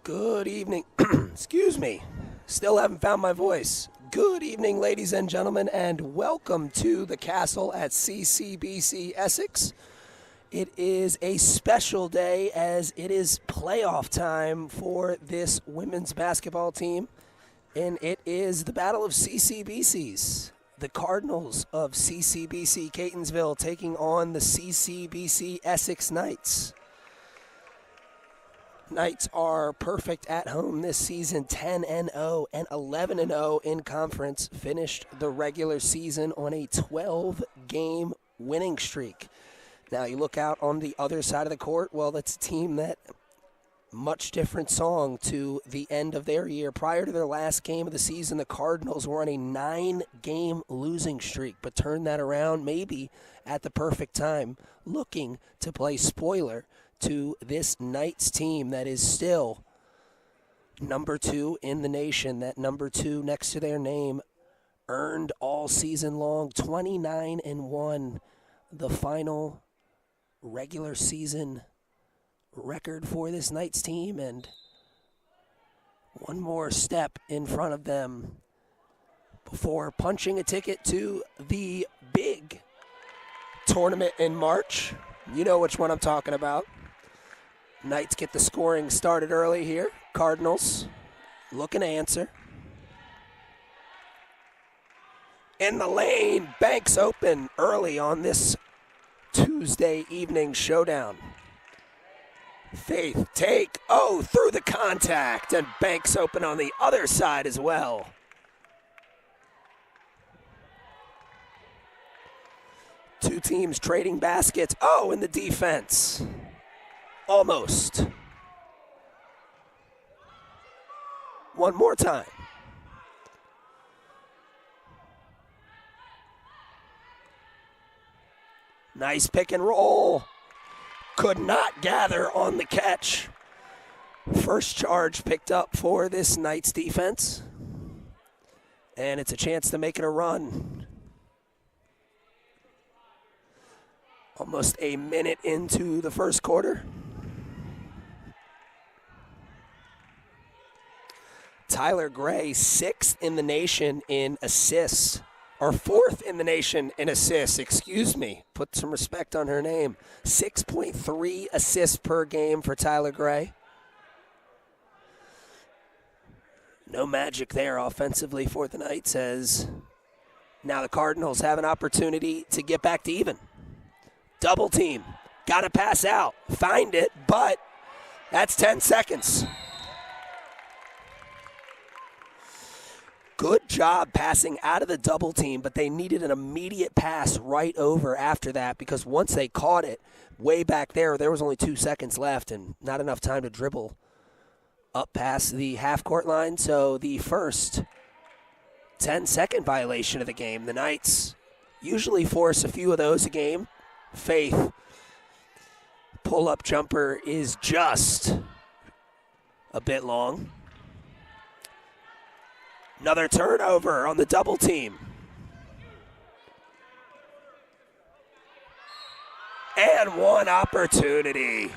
Good evening. Excuse me. Still haven't found my voice. Good evening, ladies and gentlemen, and welcome to the castle at CCBC Essex. It is a special day as it is playoff time for this women's basketball team, and it is the battle of CCBCs. The Cardinals of CCBC Catonsville taking on the CCBC Essex Knights. Knights are perfect at home this season, 10-0 and 11-0 in conference. Finished the regular season on a 12-game winning streak. Now you look out on the other side of the court, well, that's a team that much different song to the end of their year. Prior to their last game of the season, the Cardinals were on a 9-game losing streak, but turned that around maybe at the perfect time, looking to play spoiler to this Knights team that is still number 2 in the nation. That number 2 next to their name, earned all season long, 29-1, the final regular season record for this Knights team, and one more step in front of them before punching a ticket to the big tournament in March. You know which one I'm talking about. Knights get the scoring started early here. Cardinals looking to answer. In the lane, Banks open early on this Tuesday evening showdown. Faith take, through the contact, and Banks open on the other side as well. Two teams trading baskets. In the defense. Almost. One more time. Nice pick and roll. Could not gather on the catch. First charge picked up for this Knights defense. And it's a chance to make it a run. Almost a minute into the first quarter. Tyler Gray, 6th in the nation in assists. Or 4th in the nation in assists, excuse me. Put some respect on her name. 6.3 assists per game for Tyler Gray. No magic there offensively for the Knights, as now the Cardinals have an opportunity to get back to even. Double team. Got to pass out. Find it, but that's 10 seconds. Good job passing out of the double team, but they needed an immediate pass right over after that, because once they caught it way back there was only 2 seconds left and not enough time to dribble up past the half-court line. So the first 10-second violation of the game. The Knights usually force a few of those a game. Faith pull-up jumper is just a bit long. Another turnover on the double team. And one opportunity.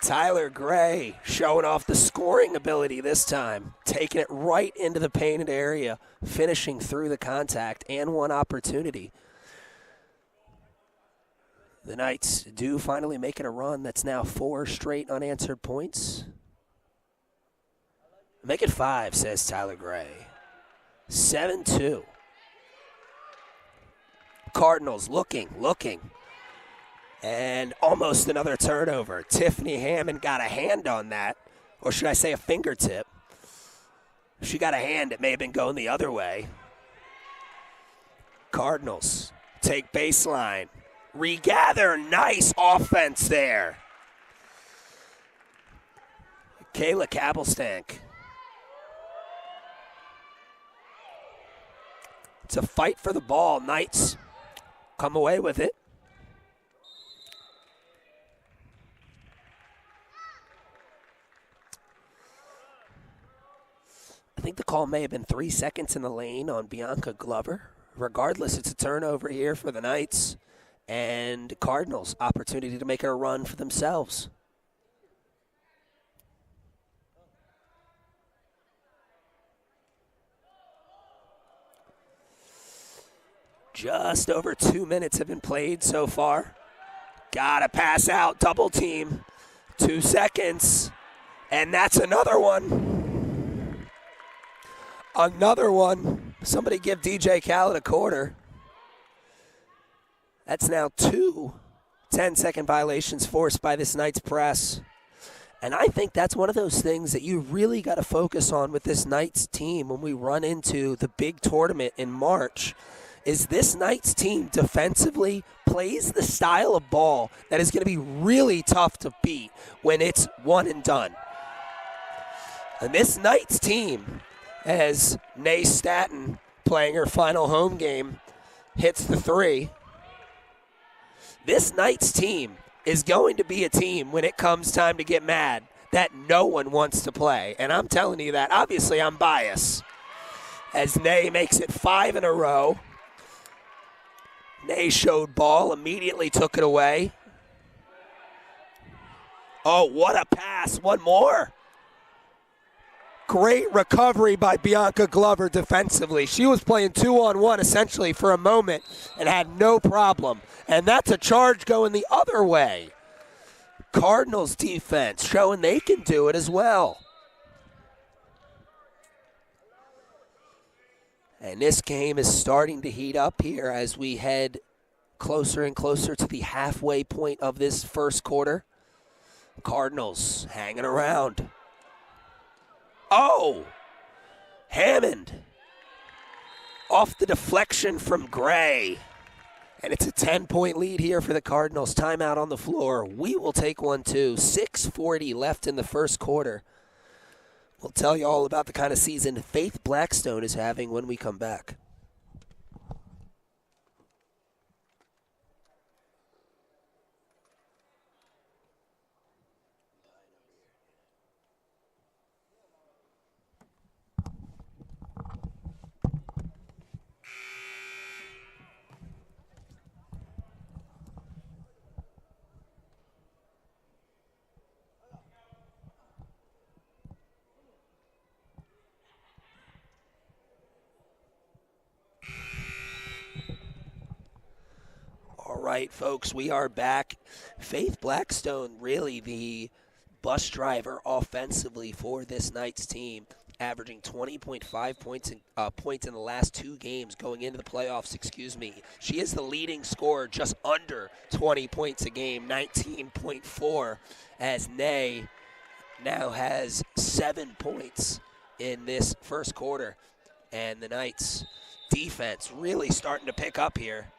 Tyler Gray showing off the scoring ability this time. Taking it right into the painted area. Finishing through the contact, and one opportunity. The Knights do finally make it a run. That's now 4 straight unanswered points. Make it 5, says Tyler Gray. 7-2. Cardinals looking. And almost another turnover. Tiffany Hammond got a hand on that. Or should I say a fingertip? If she got a hand, it may have been going the other way. Cardinals take baseline. Regather. Nice offense there. Kayla Kabelstank. It's a fight for the ball. Knights come away with it. I think the call may have been 3 seconds in the lane on Bianca Glover. Regardless, it's a turnover here for the Knights. And Cardinals, opportunity to make it a run for themselves. Just over 2 minutes have been played so far. Gotta pass out, double team. 2 seconds, and that's another one. Another one. Somebody give DJ Khaled a quarter. That's now 2 10-second violations forced by this Knights press. And I think that's one of those things that you really got to focus on with this Knights team when we run into the big tournament in March, is this Knights team defensively plays the style of ball that is going to be really tough to beat when it's one and done. And this Knights team, as Nay Staton, playing her final home game, hits the 3. This Knights team is going to be a team when it comes time to get mad that no one wants to play. And I'm telling you that. Obviously, I'm biased. As Nay makes it 5 in a row. Nay showed ball, immediately took it away. Oh, what a pass. One more. Great recovery by Bianca Glover defensively. She was playing 2-on-1 essentially for a moment and had no problem. And that's a charge going the other way. Cardinals defense showing they can do it as well. And this game is starting to heat up here as we head closer and closer to the halfway point of this first quarter. Cardinals hanging around. Oh, Hammond off the deflection from Gray. And it's a 10-point lead here for the Cardinals. Timeout on the floor. We will take one too. 6:40 left in the first quarter. We'll tell you all about the kind of season Faith Blackstone is having when we come back. All right, folks, we are back. Faith Blackstone, really the bus driver offensively for this Knights team, averaging 20.5 points in the last 2 games going into the playoffs, She is the leading scorer, just under 20 points a game, 19.4, as Nay now has 7 points in this first quarter. And the Knights defense really starting to pick up here.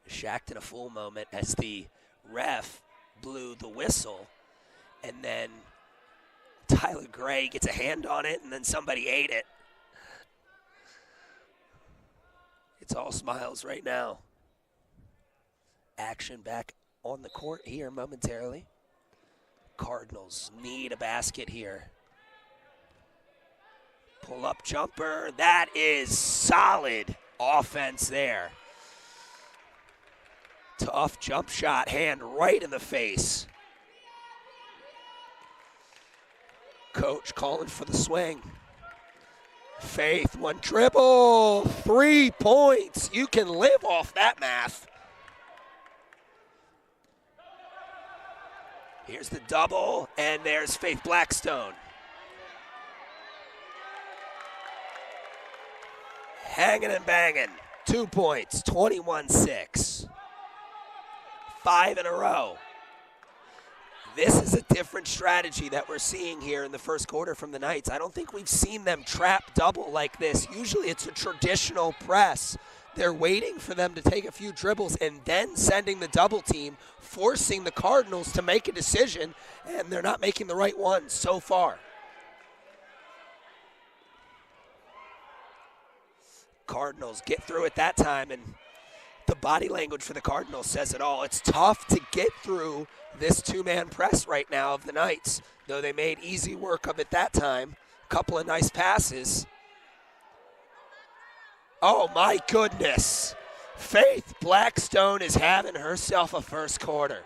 Shacked in a full moment as the ref blew the whistle, and then Tyler Gray gets a hand on it, and then somebody ate it. It's all smiles right now. Action back on the court here momentarily. Cardinals need a basket here. Pull-up jumper. That is solid offense there. Tough jump shot, hand right in the face. Coach calling for the swing. Faith, one dribble, 3 points. You can live off that math. Here's the double, and there's Faith Blackstone. Hanging and banging. 2 points, 21-6. 5 in a row. This is a different strategy that we're seeing here in the first quarter from the Knights. I don't think we've seen them trap double like this. Usually it's a traditional press. They're waiting for them to take a few dribbles and then sending the double team, forcing the Cardinals to make a decision, and they're not making the right one so far. Cardinals get through it that time, and the body language for the Cardinals says it all. It's tough to get through this 2-man press right now of the Knights, though they made easy work of it that time. A couple of nice passes. Oh, my goodness. Faith Blackstone is having herself a first quarter.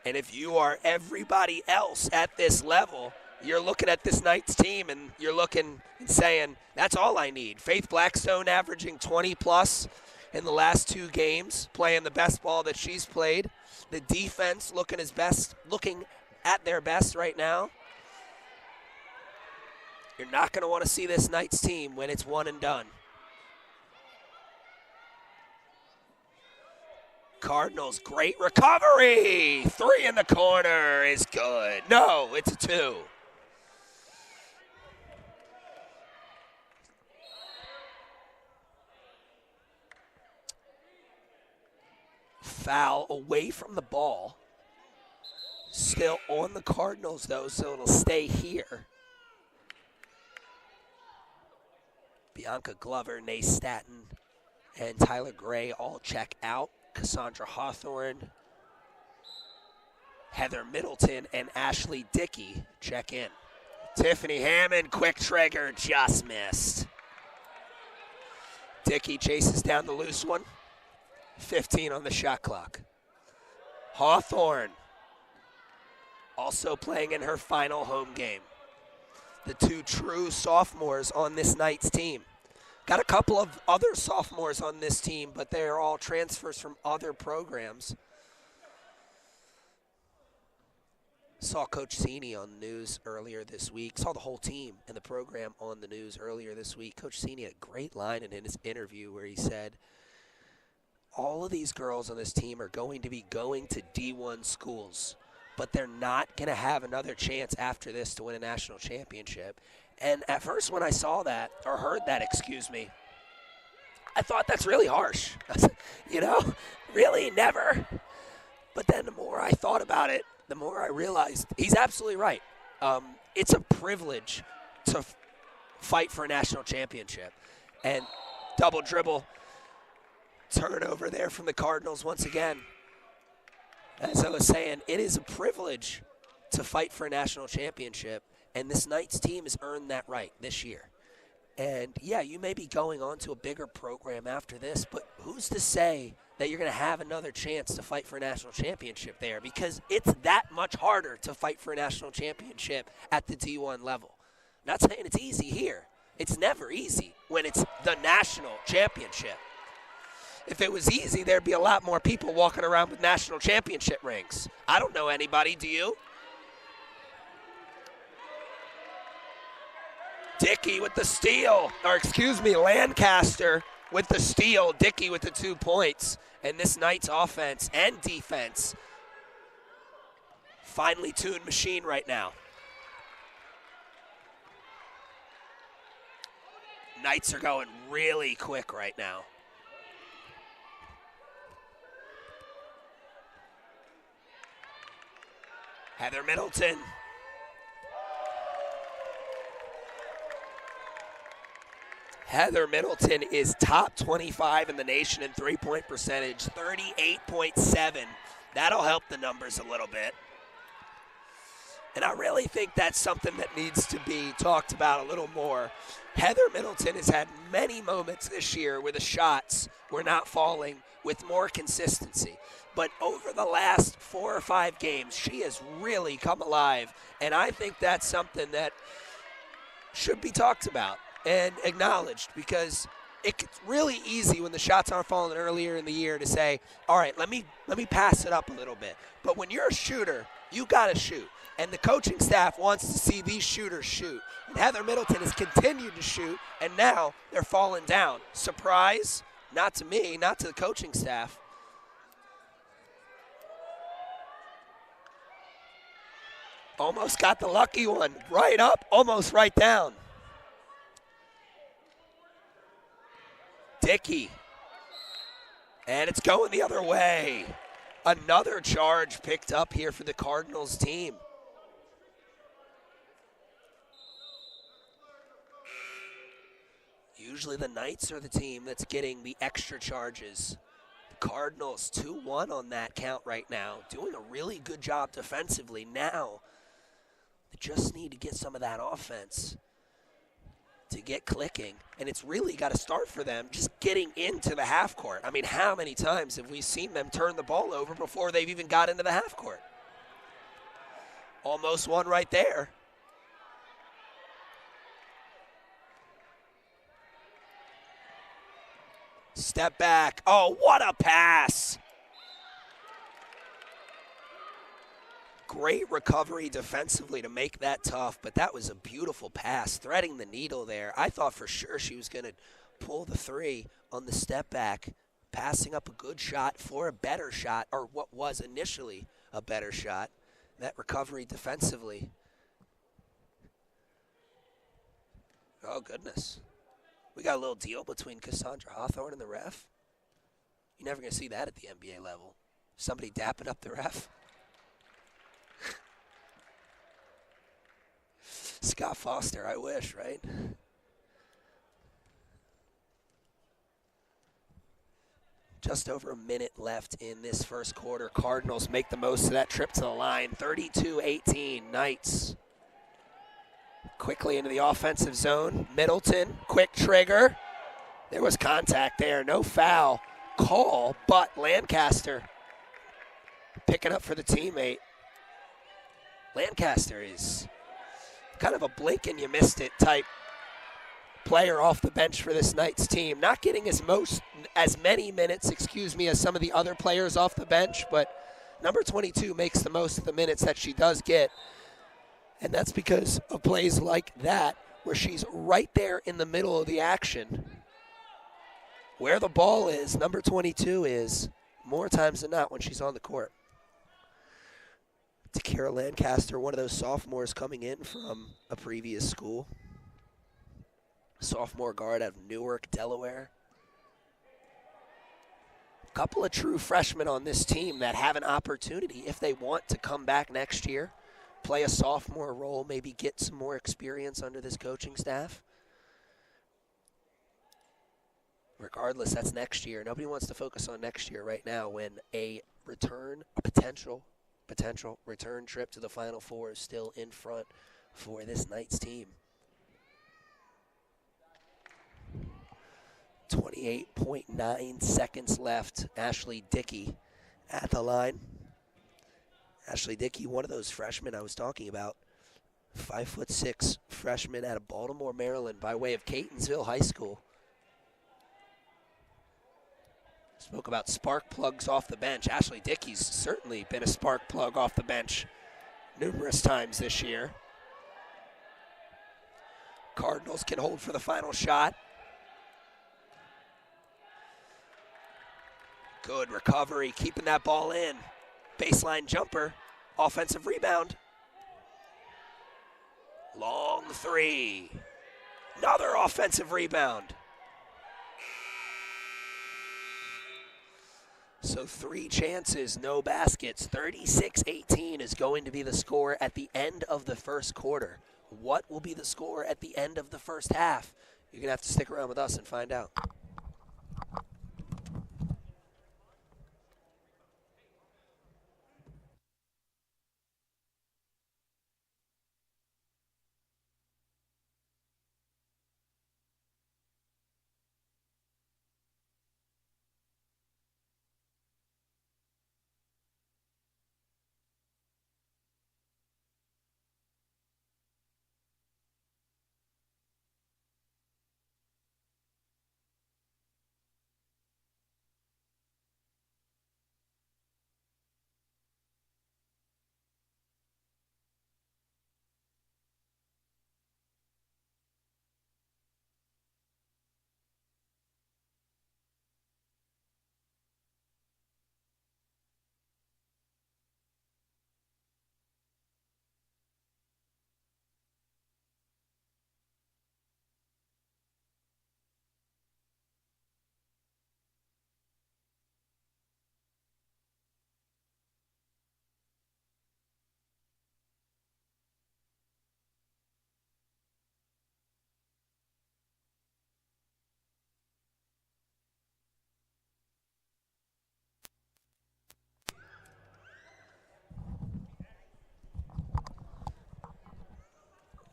And if you are everybody else at this level, you're looking at this Knights team and you're looking and saying, that's all I need. Faith Blackstone averaging 20-plus in the last 2 games, playing the best ball that she's played. The defense looking at their best right now. You're not going to want to see this Knights team when it's one and done. Cardinals, great recovery. 3 in the corner is good. No, it's a 2. Foul away from the ball. Still on the Cardinals, though, so it'll stay here. Bianca Glover, Nay Staton, and Tyler Gray all check out. Cassandra Hawthorne, Heather Middleton, and Ashley Dickey check in. Tiffany Hammond, quick trigger, just missed. Dickey chases down the loose one. 15 on the shot clock. Hawthorne also playing in her final home game. The 2 true sophomores on this Knights team. Got a couple of other sophomores on this team, but they're all transfers from other programs. Saw Coach Cini on the news earlier this week. Saw the whole team and the program on the news earlier this week. Coach Cini had a great line in his interview where he said, all of these girls on this team are going to be going to D1 schools, but they're not going to have another chance after this to win a national championship. And at first when I saw that, or heard that, I thought that's really harsh. Really, never. But then the more I thought about it, the more I realized he's absolutely right. It's a privilege to fight for a national championship. And double dribble, turnover there from the Cardinals once again. As I was saying, it is a privilege to fight for a national championship. And this Knights team has earned that right this year. And, yeah, you may be going on to a bigger program after this, but who's to say that you're going to have another chance to fight for a national championship there? Because it's that much harder to fight for a national championship at the D1 level. I'm not saying it's easy here. It's never easy when it's the national championship. If it was easy, there'd be a lot more people walking around with national championship rings. I don't know anybody, do you? Dickey with the steal, Lancaster with the steal, Dickey with the 2 points. And this Knights offense and defense, finely tuned machine right now. Knights are going really quick right now. Heather Middleton. Heather Middleton is top 25 in the nation in three-point percentage, 38.7. That'll help the numbers a little bit. And I really think that's something that needs to be talked about a little more. Heather Middleton has had many moments this year where the shots were not falling with more consistency. But over the last 4 or 5 games, she has really come alive. And I think that's something that should be talked about and acknowledged, because it's really easy when the shots aren't falling earlier in the year to say, all right, let me pass it up a little bit. But when you're a shooter, you got to shoot. And the coaching staff wants to see these shooters shoot. And Heather Middleton has continued to shoot, and now they're falling down. Surprise? Not to me, not to the coaching staff. Almost got the lucky one. Right up, almost right down. Dickey. And it's going the other way. Another charge picked up here for the Cardinals team. Usually the Knights are the team that's getting the extra charges. The Cardinals 2-1 on that count right now. Doing a really good job defensively. Now they just need to get some of that offense to get clicking. And it's really got to start for them just getting into the half court. I mean, how many times have we seen them turn the ball over before they've even got into the half court? Almost one right there. Step back. Oh, what a pass. Great recovery defensively to make that tough, but that was a beautiful pass, threading the needle there. I thought for sure she was going to pull the three on the step back, passing up a good shot for a better shot, or what was initially a better shot. That recovery defensively. Oh, goodness. We got a little deal between Cassandra Hawthorne and the ref. You're never going to see that at the NBA level. Somebody dapping up the ref. Scott Foster, I wish, right? Just over a minute left in this first quarter. Cardinals make the most of that trip to the line. 32-18, Knights. Quickly into the offensive zone. Middleton, quick trigger. There was contact there, no foul call, but Lancaster picking up for the teammate. Lancaster is kind of a blink and you missed it type player off the bench for this Knights team. Not getting as many minutes, as some of the other players off the bench, but number 22 makes the most of the minutes that she does get. And that's because of plays like that where she's right there in the middle of the action. Where the ball is, number 22 is more times than not when she's on the court. Takira Lancaster, one of those sophomores coming in from a previous school. Sophomore guard out of Newark, Delaware. A couple of true freshmen on this team that have an opportunity if they want to come back next year, play a sophomore role, maybe get some more experience under this coaching staff. Regardless, that's next year. Nobody wants to focus on next year right now when a potential return trip to the Final Four is still in front for this Knights team. 28.9 seconds left. Ashley Dickey at the line. Ashley Dickey, one of those freshmen I was talking about. 5'6" freshman out of Baltimore, Maryland, by way of Catonsville High School. Spoke about spark plugs off the bench. Ashley Dickey's certainly been a spark plug off the bench numerous times this year. Cardinals can hold for the final shot. Good recovery, keeping that ball in. Baseline jumper, offensive rebound. Long three. Another offensive rebound. So 3 chances, no baskets. 36-18 is going to be the score at the end of the first quarter. What will be the score at the end of the first half? You're going to have to stick around with us and find out.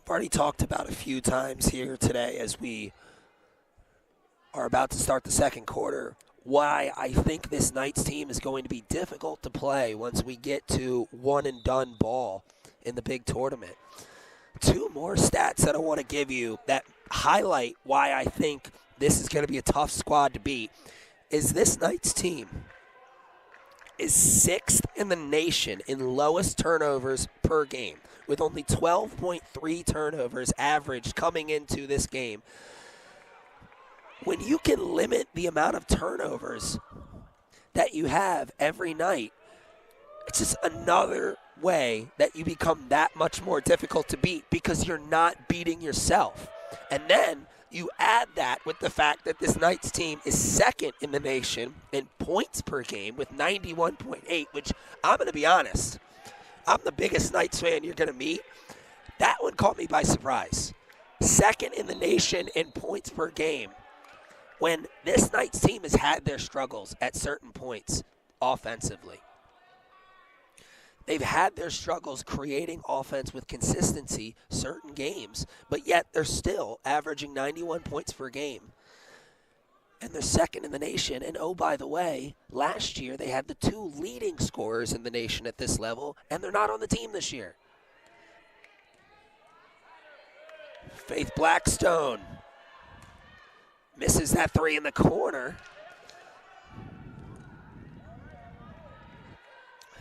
Already talked about a few times here today as we are about to start the second quarter why I think this Knights team is going to be difficult to play once we get to one and done ball in the big tournament. 2 more stats that I want to give you that highlight why I think this is going to be a tough squad to beat. is this night's team is 6th in the nation in lowest turnovers per game, with only 12.3 turnovers averaged coming into this game. When you can limit the amount of turnovers that you have every night, it's just another way that you become that much more difficult to beat because you're not beating yourself. And then you add that with the fact that this night's team is 2nd in the nation in points per game with 91.8, which I'm going to be honest, I'm the biggest Knights fan you're going to meet. That one caught me by surprise. 2nd in the nation in points per game when this night's team has had their struggles at certain points offensively. They've had their struggles creating offense with consistency certain games, but yet they're still averaging 91 points per game. And they're 2nd in the nation. And oh, by the way, last year they had the 2 leading scorers in the nation at this level, and they're not on the team this year. Faith Blackstone misses that 3 in the corner.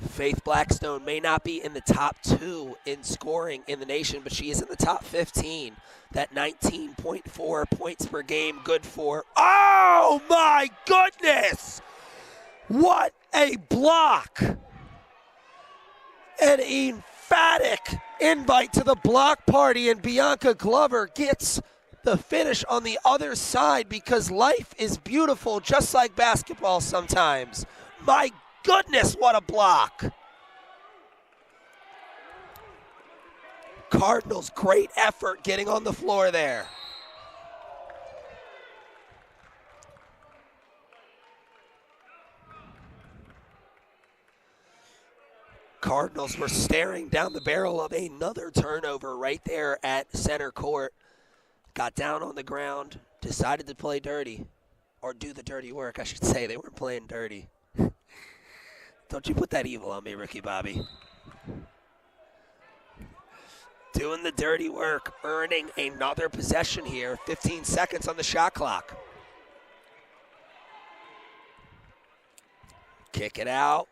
Faith Blackstone may not be in the top 2 in scoring in the nation, but she is in the top 15. That 19.4 points per game, good for. Oh my goodness! What a block! An emphatic invite to the block party, and Bianca Glover gets the finish on the other side because life is beautiful just like basketball sometimes. My goodness, what a block. Cardinals, great effort getting on the floor there. Cardinals were staring down the barrel of another turnover right there at center court. Got down on the ground, decided to play dirty, or do the dirty work, I should say. They weren't playing dirty. Don't you put that evil on me, Ricky Bobby. Doing the dirty work, earning another possession here. 15 seconds on the shot clock. Kick it out.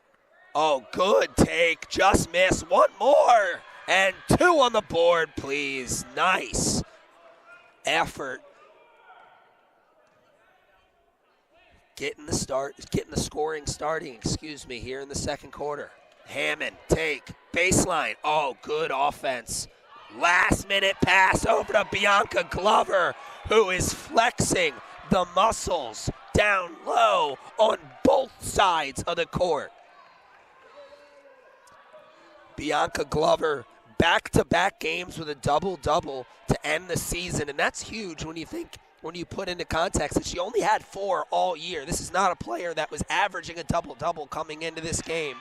Oh, good take. Just miss. One more. And 2 on the board, please. Nice effort. Getting the scoring starting, here in the second quarter. Hammond, take, baseline. Oh, good offense. Last minute pass over to Bianca Glover, who is flexing the muscles down low on both sides of the court. Bianca Glover, back-to-back games with a double-double to end the season, and that's huge when you put into context that she only had 4 all year. This is not a player that was averaging a double-double coming into this game.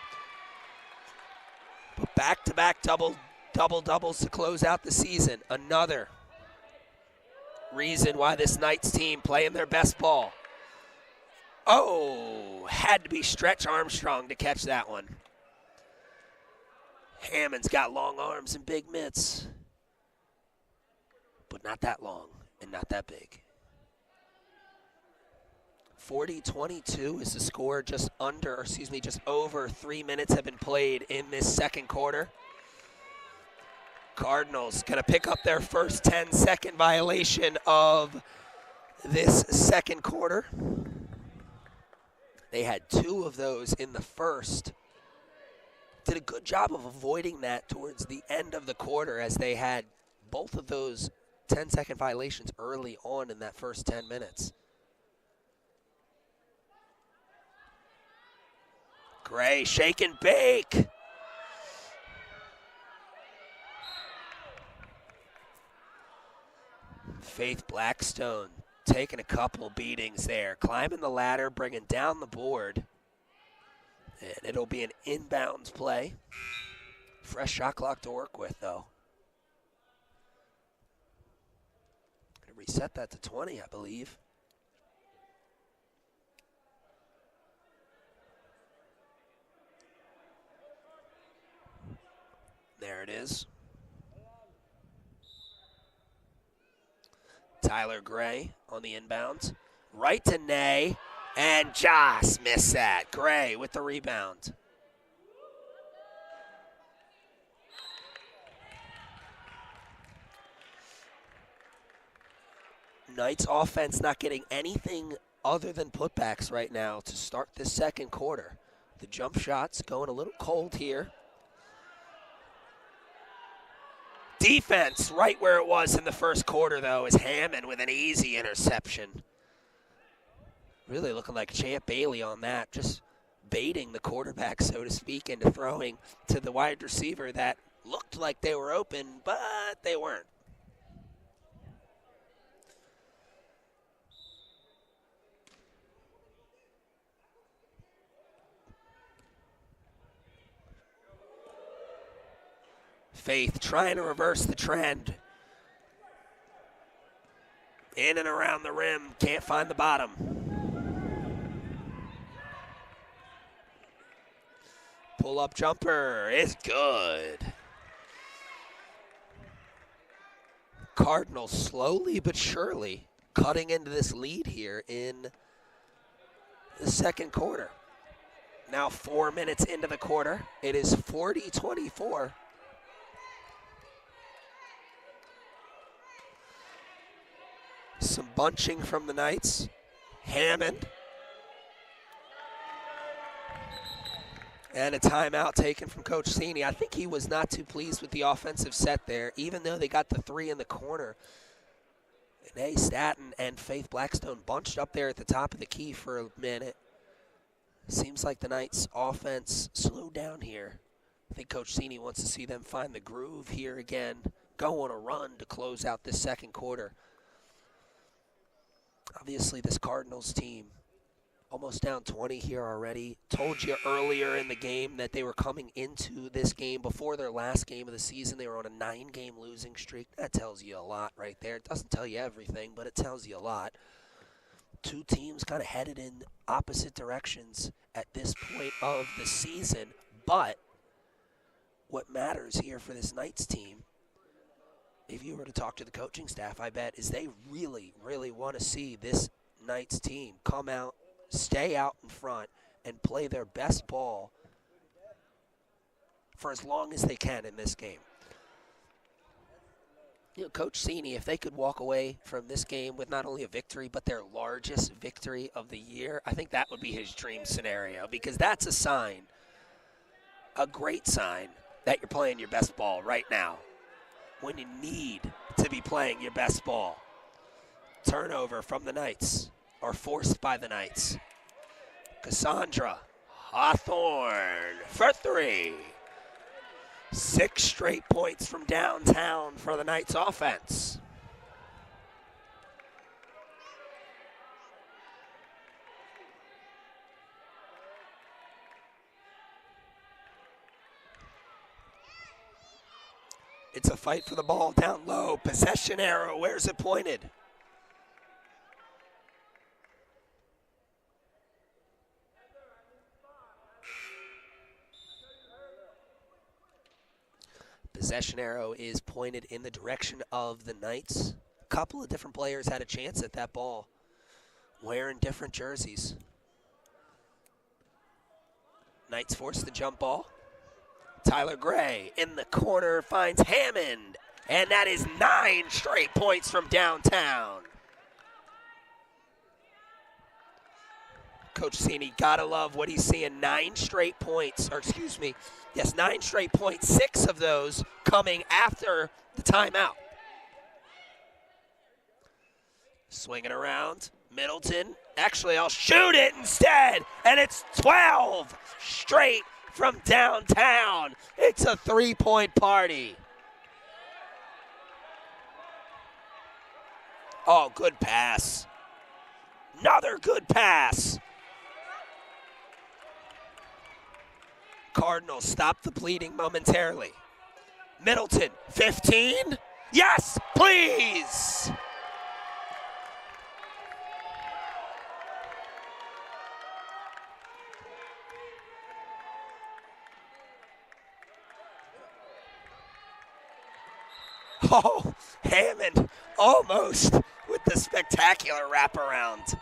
But back-to-back double-doubles to close out the season. Another reason why this Knights team playing their best ball. Oh, had to be Stretch Armstrong to catch that one. Hammond's got long arms and big mitts, but not that long and not that big. 40-22 is the score. Just over 3 minutes have been played in this second quarter. Cardinals going to pick up their first 10-second violation of this second quarter. They had 2 of those in the first. Did a good job of avoiding that towards the end of the quarter as they had both of those 10-second violations early on in that first 10 minutes. Gray, shake and bake. Faith Blackstone taking a couple beatings there, climbing the ladder, bringing down the board. And it'll be an inbounds play. Fresh shot clock to work with, though. Gonna reset that to 20, I believe. There it is. Tyler Gray on the inbounds. Right to Nay. And just missed that. Gray with the rebound. Knights offense not getting anything other than putbacks right now to start this second quarter. The jump shots going a little cold here. Defense right where it was in the first quarter, though, is Hammond with an easy interception. Really looking like Champ Bailey on that, just baiting the quarterback, so to speak, into throwing to the wide receiver that looked like they were open, but they weren't. Faith trying to reverse the trend. In and around the rim, can't find the bottom. Pull-up jumper is good. Cardinals slowly but surely cutting into this lead here in the second quarter. Now 4 minutes into the quarter. It is 40-24. Some bunching from the Knights. Hammond. And a timeout taken from Coach Cini. I think he was not too pleased with the offensive set there, even though they got the three in the corner. Nay Staton and Faith Blackstone bunched up there at the top of the key for a minute. Seems like the Knights offense slowed down here. I think Coach Cini wants to see them find the groove here again, go on a run to close out this second quarter. Obviously, this Cardinals team, almost down 20 here already. Told you earlier in the game that they were coming into this game before their last game of the season. They were on a 9-game losing streak. That tells you a lot right there. It doesn't tell you everything, but it tells you a lot. Two teams kind of headed in opposite directions at this point of the season. But what matters here for this Knights team, if you were to talk to the coaching staff, I bet, is they really, really want to see this Knights team come out, stay out in front, and play their best ball for as long as they can in this game. You know, Coach Cini, if they could walk away from this game with not only a victory, but their largest victory of the year, I think that would be his dream scenario, because that's a sign, a great sign, that you're playing your best ball right now, when you need to be playing your best ball. Turnover from the Knights, or forced by the Knights. Cassandra Hawthorne for three. 6 straight points from downtown for the Knights offense. It's a fight for the ball down low. Possession arrow. Where's it pointed? Possession arrow is pointed in the direction of the Knights. A couple of different players had a chance at that ball, wearing different jerseys. Knights force the jump ball. Tyler Gray in the corner finds Hammond, and that is 9 straight points from downtown. Coach Cini, gotta love what he's seeing. 9 straight points, or excuse me, yes, 9 straight points, 6 of those coming after the timeout. Swinging around, Middleton. Actually, I'll shoot it instead, and it's 12 straight from downtown. It's a 3-point party. Oh, good pass. Another good pass. Cardinals stop the bleeding momentarily. Middleton, 15. Yes, please. Oh, Hammond almost with the spectacular wraparound.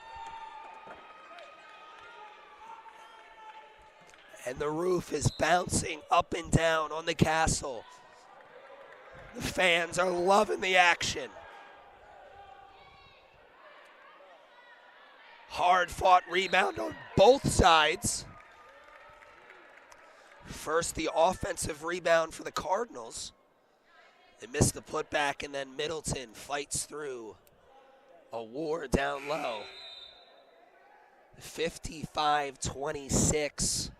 And the roof is bouncing up and down on the castle. The fans are loving the action. Hard-fought rebound on both sides. First, the offensive rebound for the Cardinals. They missed the putback, and then Middleton fights through a war down low. 55-26.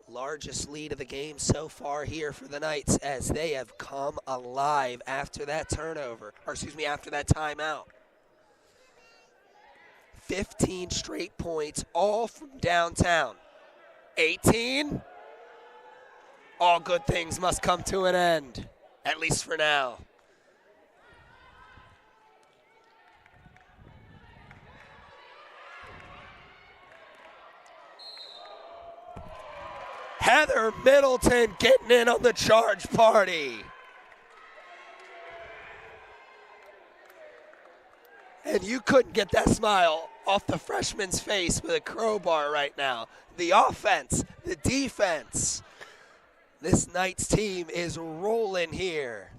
Largest lead of the game so far here for the Knights as they have come alive after that turnover, or excuse me, after that timeout. 15 straight points, all from downtown. 18. All good things must come to an end, at least for now. Heather Middleton getting in on the charge party. And you couldn't get that smile off the freshman's face with a crowbar right now. The offense, the defense. This Knights team is rolling here.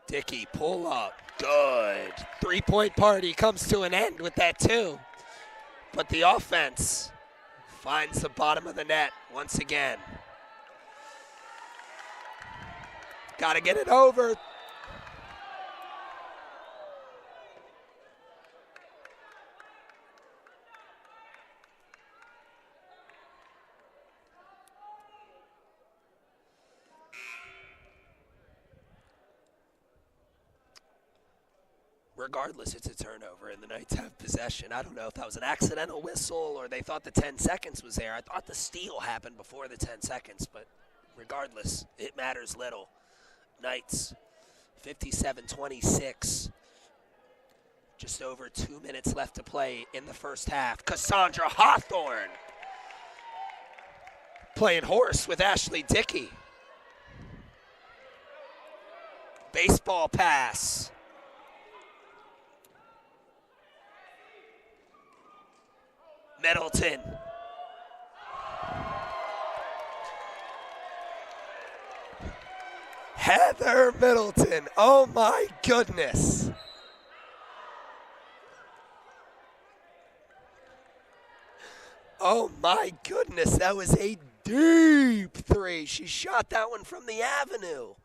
Dickey, pull up, good. Three-point party comes to an end with that too. But the offense finds the bottom of the net once again. Got to get it over. Regardless, it's a turnover, and the Knights have possession. I don't know if that was an accidental whistle or they thought the 10 seconds was there. I thought the steal happened before the 10 seconds, but regardless, it matters little. Knights, 57-26. Just over 2 minutes left to play in the first half. Cassandra Hawthorne playing horse with Ashley Dickey. Baseball pass. Middleton. Heather Middleton, oh my goodness. Oh my goodness, that was a deep three. She shot that one from the avenue.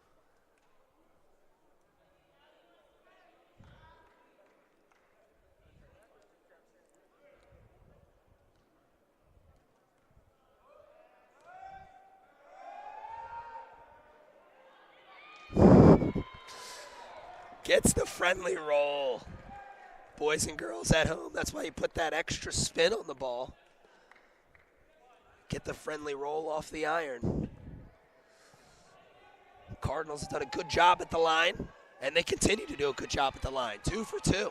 Gets the friendly roll. Boys and girls at home, that's why you put that extra spin on the ball. Get the friendly roll off the iron. Cardinals have done a good job at the line, and they continue to do a good job at the line. 2 for 2.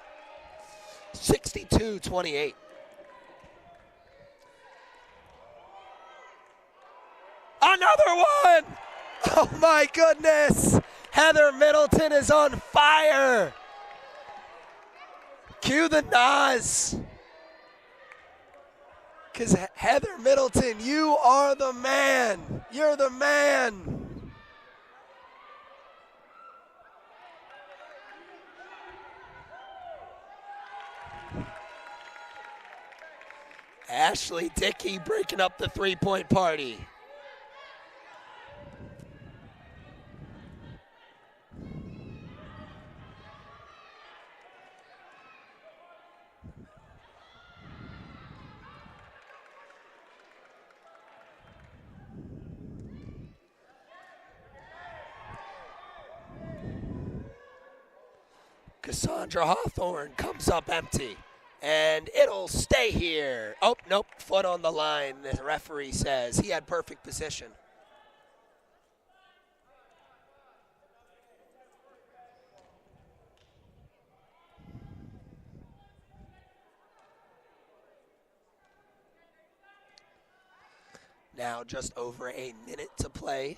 62-28. Another one! Oh my goodness! Heather Middleton is on fire. Cue the Nas. Because Heather Middleton, you are the man. You're the man. Ashley Dickey breaking up the three-point party. Cassandra Hawthorne comes up empty, and it'll stay here. Oh, nope, foot on the line, the referee says. He had perfect position. Now just over a minute to play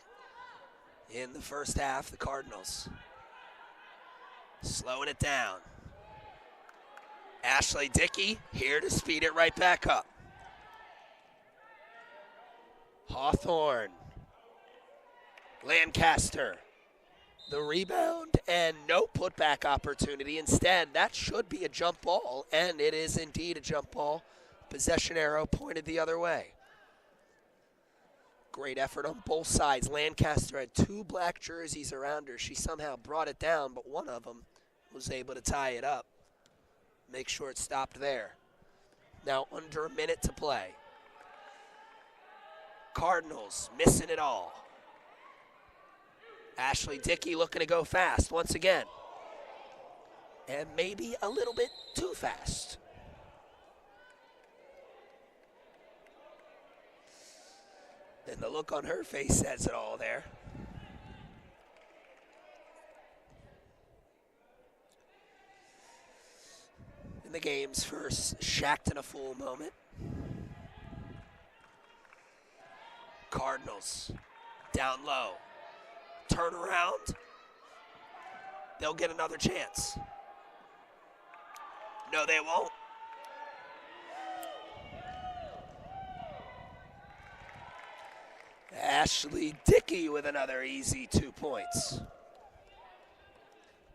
in the first half, the Cardinals. Slowing it down. Ashley Dickey here to speed it right back up. Hawthorne. Lancaster. The rebound and no putback opportunity. Instead, that should be a jump ball, and it is indeed a jump ball. Possession arrow pointed the other way. Great effort on both sides. Lancaster had 2 black jerseys around her. She somehow brought it down, but one of them was able to tie it up. Make sure it stopped there. Now under a minute to play. Cardinals missing it all. Ashley Dickey looking to go fast once again. And maybe a little bit too fast. And the look on her face says it all there. In the game's first shacked in a full moment. Cardinals down low. Turn around. They'll get another chance. No, they won't. Ashley Dickey with another easy 2 points.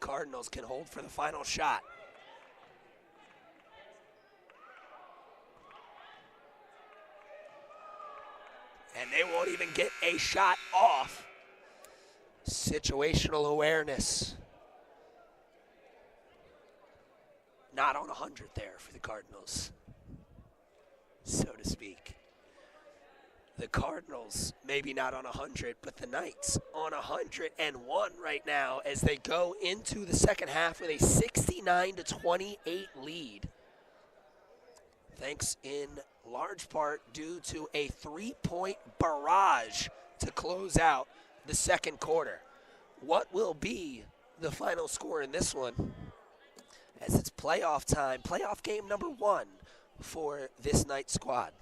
Cardinals can hold for the final shot. And they won't even get a shot off. Situational awareness. Not on 100 there for the Cardinals, so to speak. The Cardinals maybe not on 100, but the Knights on 101 right now as they go into the second half with a 69-28 lead. Thanks in large part due to a 3-point barrage to close out the second quarter. What will be the final score in this one? As it's playoff time, playoff game number 1 for this Knight squad.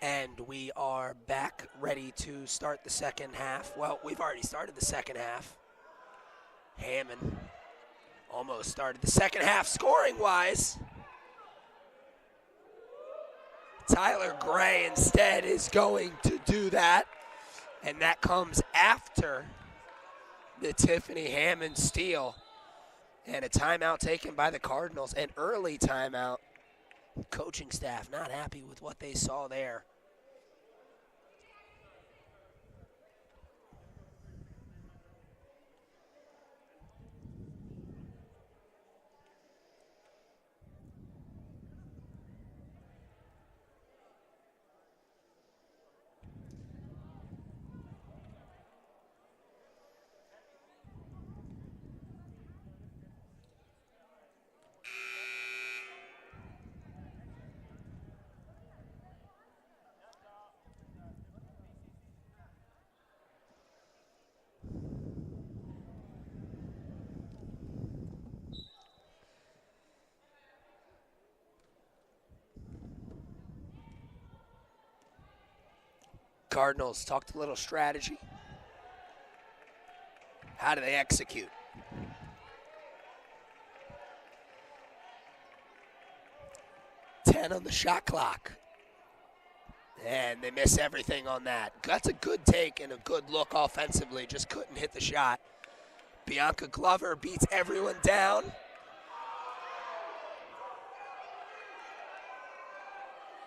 And we are back, ready to start the second half. Well, we've already started the second half. Hammond almost started the second half scoring-wise. Tyler Gray instead is going to do that. And that comes after the Tiffany Hammond steal. And a timeout taken by the Cardinals, an early timeout. Coaching staff not happy with what they saw there. Cardinals talked a little strategy. How do they execute? On the shot clock. And they miss everything on that. That's a good take and a good look offensively. Just couldn't hit the shot. Bianca Glover beats everyone down.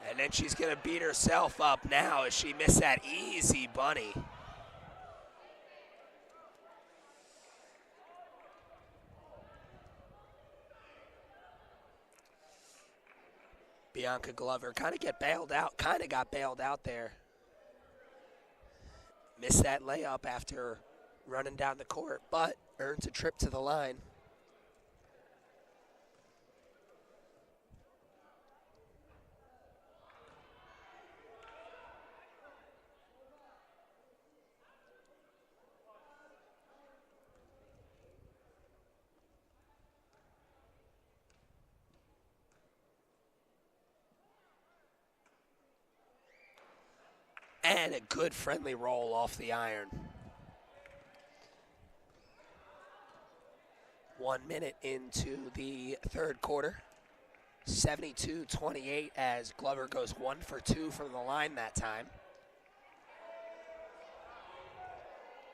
And then she's going to beat herself up now as she missed that easy bunny. Bianca Glover kind of got bailed out there. Missed that layup after running down the court, but earns a trip to the line. And a good friendly roll off the iron. 1 minute into the third quarter. 72-28 as Glover goes 1 for 2 from the line that time.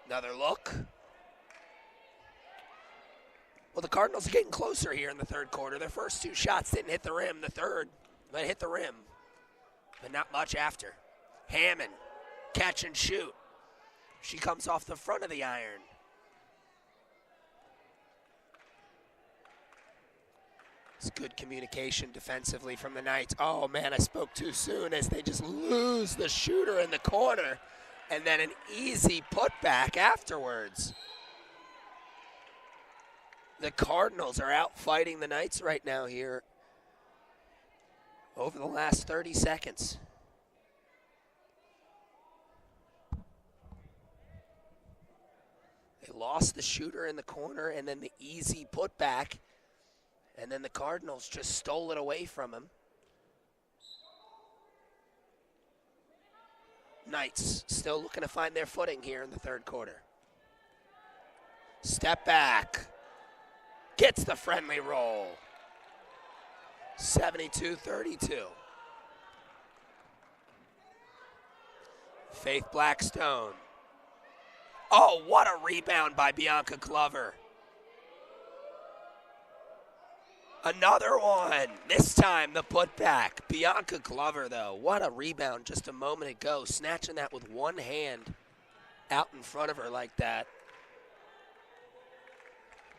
Another look. Well, the Cardinals are getting closer here in the third quarter. Their first 2 shots didn't hit the rim. The third might hit the rim, but not much after. Hammond, catch and shoot. She comes off the front of the iron. It's good communication defensively from the Knights. Oh, man, I spoke too soon as they just lose the shooter in the corner. And then an easy putback afterwards. The Cardinals are out fighting the Knights right now here over the last 30 seconds. They lost the shooter in the corner and then the easy putback. And then the Cardinals just stole it away from him. Knights still looking to find their footing here in the third quarter. Step back. Gets the friendly roll. 72-32. Faith Blackstone. Oh, what a rebound by Bianca Glover. Another one. This time the putback. Bianca Glover, though, what a rebound just a moment ago. Snatching that with one hand out in front of her like that.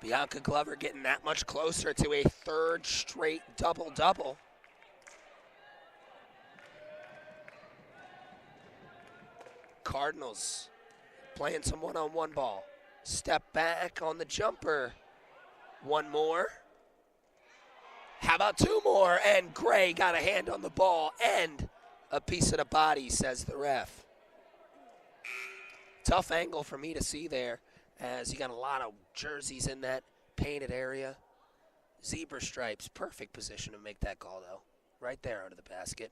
Bianca Glover getting that much closer to a third straight double-double. Cardinals playing some one-on-one ball. Step back on the jumper. One more. How about 2 more? And Gray got a hand on the ball and a piece of the body, says the ref. Tough angle for me to see there, as you got a lot of jerseys in that painted area. Zebra stripes, perfect position to make that call, though. Right there out of the basket.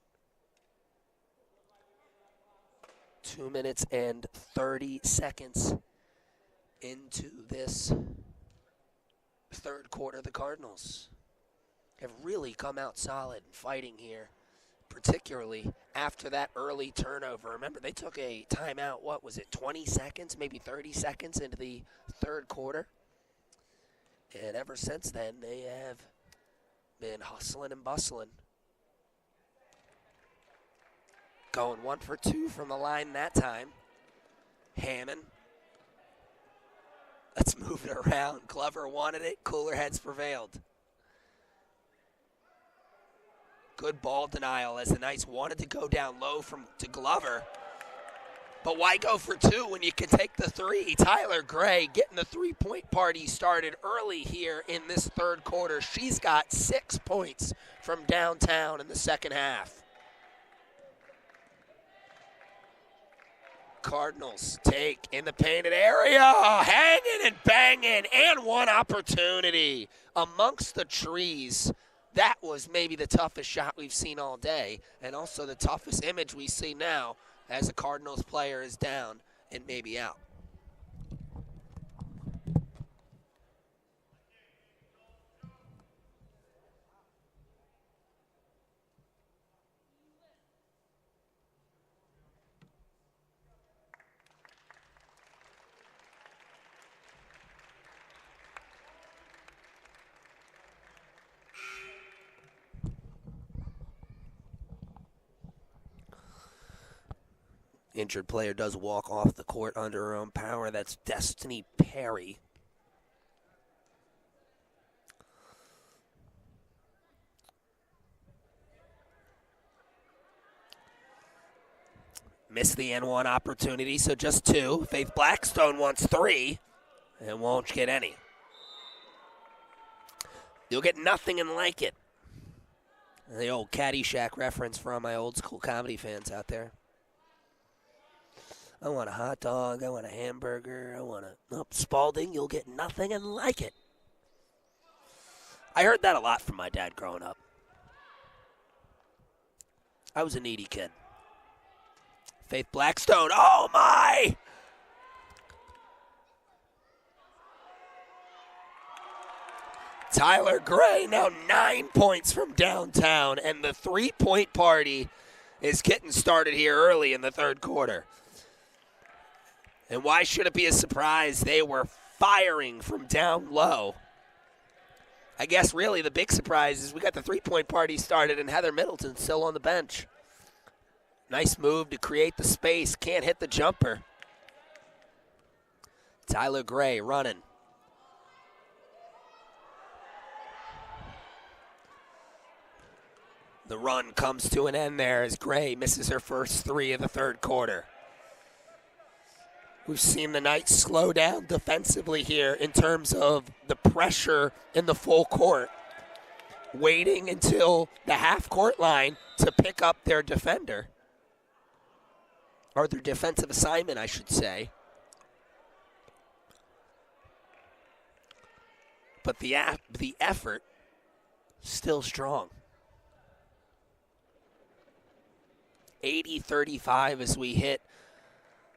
2 minutes and 30 seconds into this third quarter. The Cardinals have really come out solid and fighting here, particularly after that early turnover. Remember, they took a timeout, 20 seconds, maybe 30 seconds into the third quarter. And ever since then, they have been hustling and bustling. Going 1 for 2 from the line that time. Hammond. Let's move it around. Glover wanted it. Cooler heads prevailed. Good ball denial as the Knights wanted to go down low to Glover. But why go for 2 when you can take the 3? Tyler Gray getting the three-point party started early here in this third quarter. She's got 6 points from downtown in the second half. Cardinals take in the painted area, hanging and banging, and one opportunity amongst the trees. That was maybe the toughest shot we've seen all day, and also the toughest image we see now as a Cardinals player is down and maybe out. Injured player does walk off the court under her own power. That's Destiny Perry. Missed the N1 opportunity, so just 2. Faith Blackstone wants 3 and won't get any. You'll get nothing and like it. The old Caddyshack reference for all my old school comedy fans out there. I want a hot dog, I want a hamburger, I want a Spalding, you'll get nothing and like it. I heard that a lot from my dad growing up. I was a needy kid. Faith Blackstone, oh my! Tyler Gray now 9 points from downtown, and the three-point party is getting started here early in the third quarter. And why should it be a surprise? They were firing from down low. I guess really the big surprise is we got the three-point party started and Heather Middleton still on the bench. Nice move to create the space. Can't hit the jumper. Tyler Gray running. The run comes to an end there as Gray misses her first 3 of the third quarter. We've seen the Knights slow down defensively here in terms of the pressure in the full court, waiting until the half-court line to pick up their defender, or their defensive assignment, I should say. But the effort, still strong. 80-35 as we hit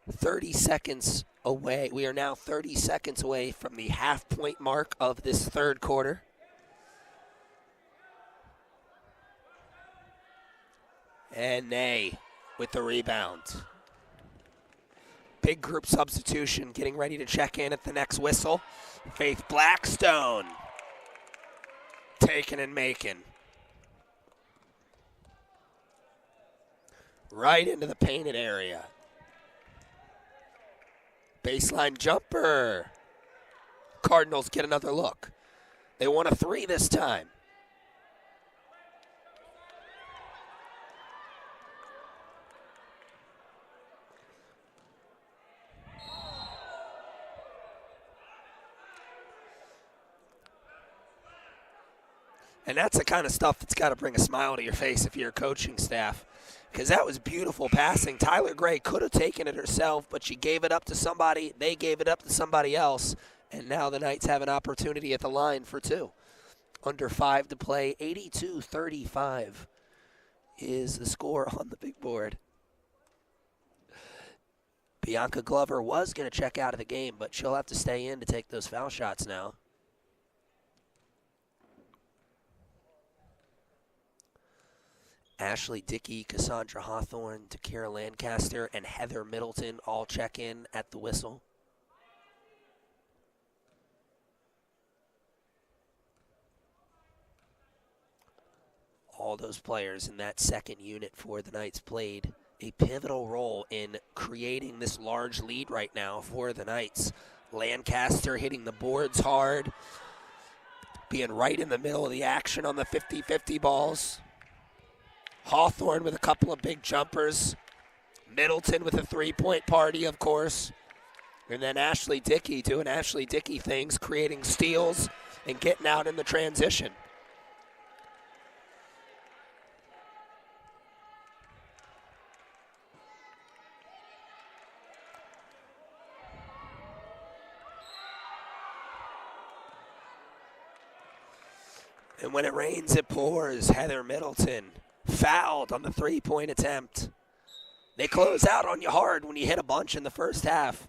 30 seconds away. We are now 30 seconds away from the half-point mark of this third quarter. And Ney with the rebound. Big group substitution getting ready to check in at the next whistle. Faith Blackstone taking and making. Right into the painted area. Baseline jumper. Cardinals get another look. They want a 3 this time. And that's the kind of stuff that's got to bring a smile to your face if you're a coaching staff, because that was beautiful passing. Tyler Gray could have taken it herself, but she gave it up to somebody. They gave it up to somebody else, and now the Knights have an opportunity at the line for 2. Under 5 to play. 82-35 is the score on the big board. Bianca Glover was going to check out of the game, but she'll have to stay in to take those foul shots now. Ashley Dickey, Cassandra Hawthorne, Takira Lancaster, and Heather Middleton all check in at the whistle. All those players in that second unit for the Knights played a pivotal role in creating this large lead right now for the Knights. Lancaster hitting the boards hard, being right in the middle of the action on the 50-50 balls. Hawthorne with a couple of big jumpers. Middleton with a three-point party, of course. And then Ashley Dickey doing Ashley Dickey things, creating steals and getting out in the transition. And when it rains, it pours. Heather Middleton fouled on the three-point attempt. They close out on you hard when you hit a bunch in the first half.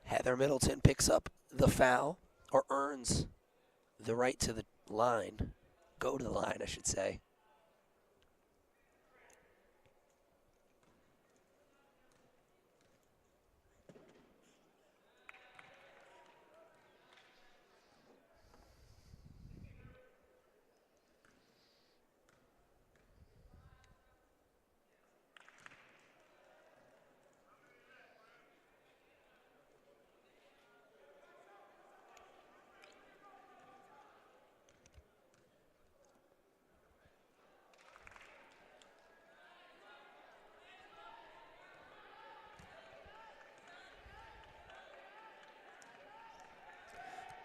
Heather Middleton picks up the foul, or earns the right to the line. Go to the line, I should say.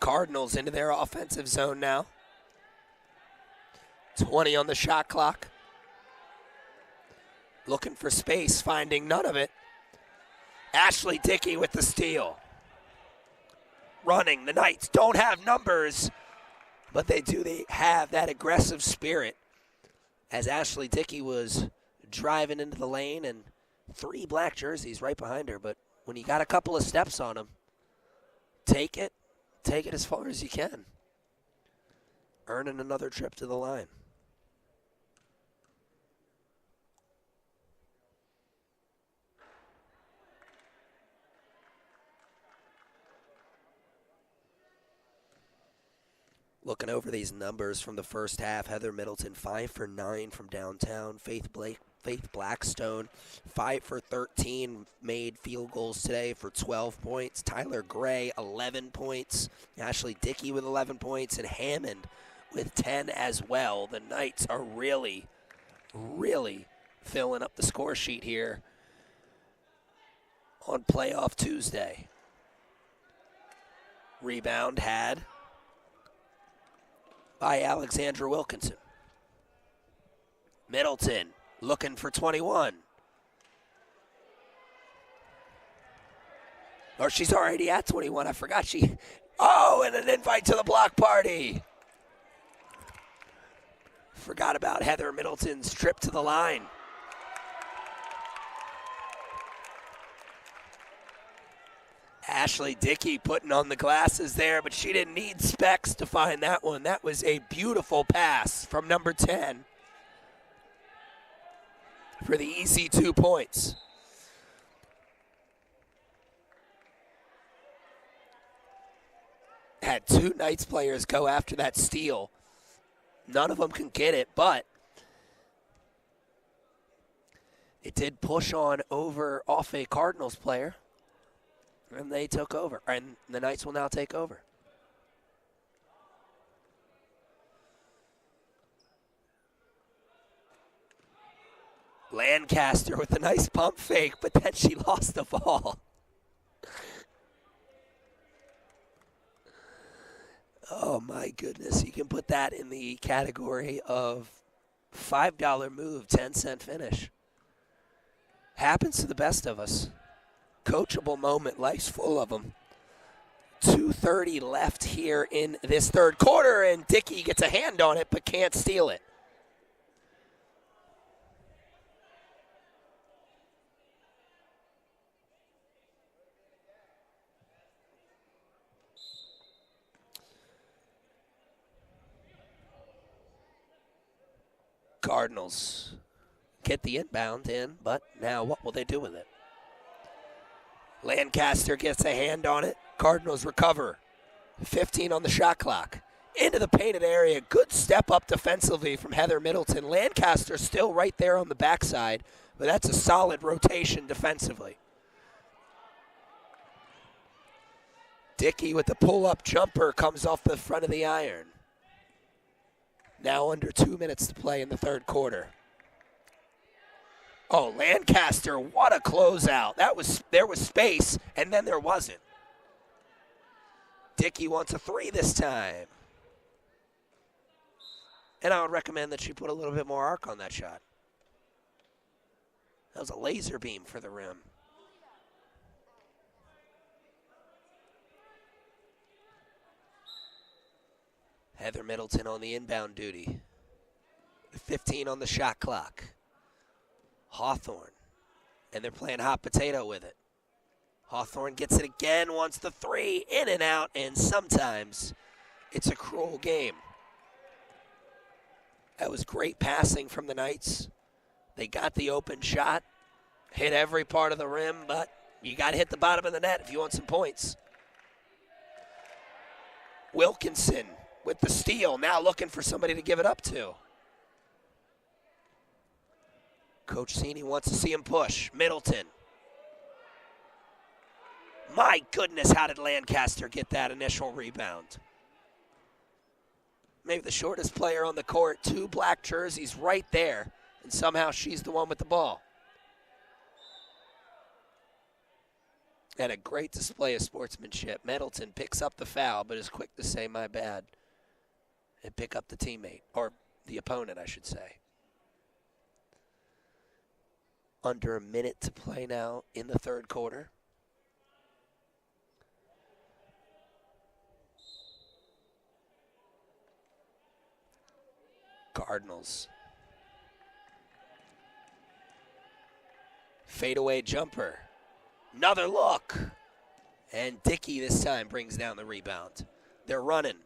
Cardinals into their offensive zone now. 20 on the shot clock. Looking for space, finding none of it. Ashley Dickey with the steal. Running, the Knights don't have numbers, but they have that aggressive spirit. As Ashley Dickey was driving into the lane, and 3 black jerseys right behind her, but when you got a couple of steps on them, take it as far as you can. Earning another trip to the line. Looking over these numbers from the first half, Heather Middleton 5 for 9 from downtown. Faith Blackstone 5 for 13, made field goals today for 12 points. Tyler Gray 11 points. Ashley Dickey with 11 points, and Hammond with 10 as well. The Knights are really, really filling up the score sheet here on playoff Tuesday. Rebound had by Alexandra Wilkinson. Middleton looking for 21. Or she's already at 21. I forgot she. Oh, and an invite to the block party. Forgot about Heather Middleton's trip to the line. Ashley Dickey putting on the glasses there, but she didn't need specs to find that one. That was a beautiful pass from number 10 for the easy 2 points. Had 2 Knights players go after that steal. None of them can get it, but it did push on over off a Cardinals player. And they took over, and the Knights will now take over. Lancaster with a nice pump fake, but then she lost the ball. Oh, my goodness. You can put that in the category of $5 move, 10-cent finish. Happens to the best of us. Coachable moment, life's full of them. 2:30 left here in this third quarter, and Dickey gets a hand on it but can't steal it. Cardinals get the inbound in, but now what will they do with it? Lancaster gets a hand on it. Cardinals recover. 15 on the shot clock. Into the painted area. Good step up defensively from Heather Middleton. Lancaster still right there on the backside, but that's a solid rotation defensively. Dickey with the pull-up jumper comes off the front of the iron. Now under 2 minutes to play in the third quarter. Oh, Lancaster, what a closeout. There was space, and then there wasn't. Dickey wants a three this time. And I would recommend that she put a little bit more arc on that shot. That was a laser beam for the rim. Heather Middleton on the inbound duty. 15 on the shot clock. Hawthorne. And they're playing hot potato with it. Hawthorne gets it again, wants the three, in and out, and sometimes it's a cruel game. That was great passing from the Knights. They got the open shot, hit every part of the rim, but you got to hit the bottom of the net if you want some points. Wilkinson with the steal, now looking for somebody to give it up to. Coach Cini wants to see him push. Middleton. My goodness, how did Lancaster get that initial rebound? Maybe the shortest player on the court, 2 black jerseys right there, and somehow she's the one with the ball. And a great display of sportsmanship. Middleton picks up the foul, but is quick to say, my bad, and pick up the teammate, or the opponent, I should say. Under a minute to play now in the third quarter. Cardinals. Fadeaway jumper. Another look. And Dickey this time brings down the rebound. They're running.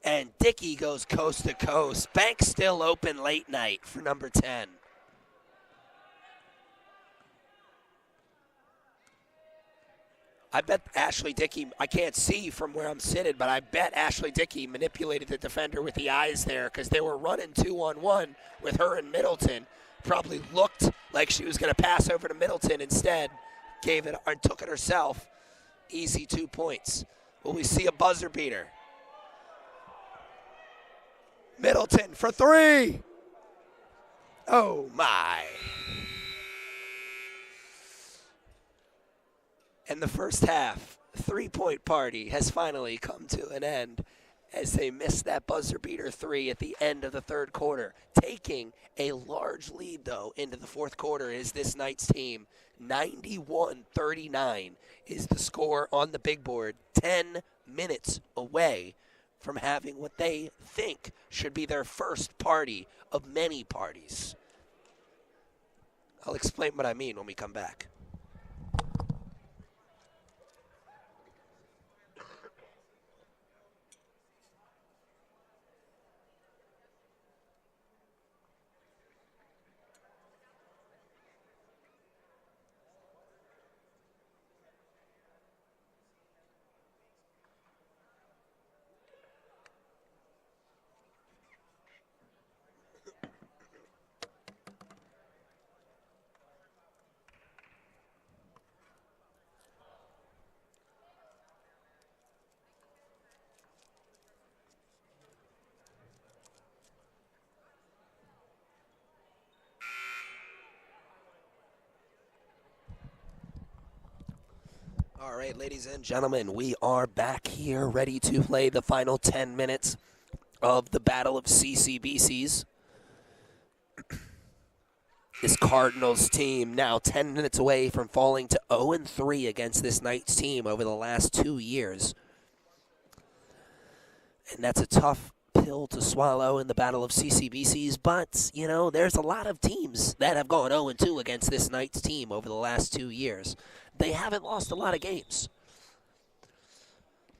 And Dickey goes coast to coast. Bank still open late night for number 10. I bet Ashley Dickey, I can't see from where I'm sitting, but I bet Ashley Dickey manipulated the defender with the eyes there because they were running 2-on-1 with her and Middleton. Probably looked like she was going to pass over to Middleton. Instead, gave it and took it herself. Easy 2 points. Will we see a buzzer beater? Middleton for three. Oh, my. And the first half, three-point party has finally come to an end as they missed that buzzer beater three at the end of the third quarter. Taking a large lead, though, into the fourth quarter is this Knights team. 91-39 is the score on the big board. 10 minutes away from having what they think should be their first party of many parties. I'll explain what I mean when we come back. All right, ladies and gentlemen, we are back here ready to play the final 10 minutes of the Battle of CCBCs. This Cardinals team now 10 minutes away from falling to 0-3 against this Knights team over the last 2 years. And that's a tough pill to swallow in the Battle of CCBCs, but, you know, there's a lot of teams that have gone 0-2 against this Knights team over the last 2 years. They haven't lost a lot of games.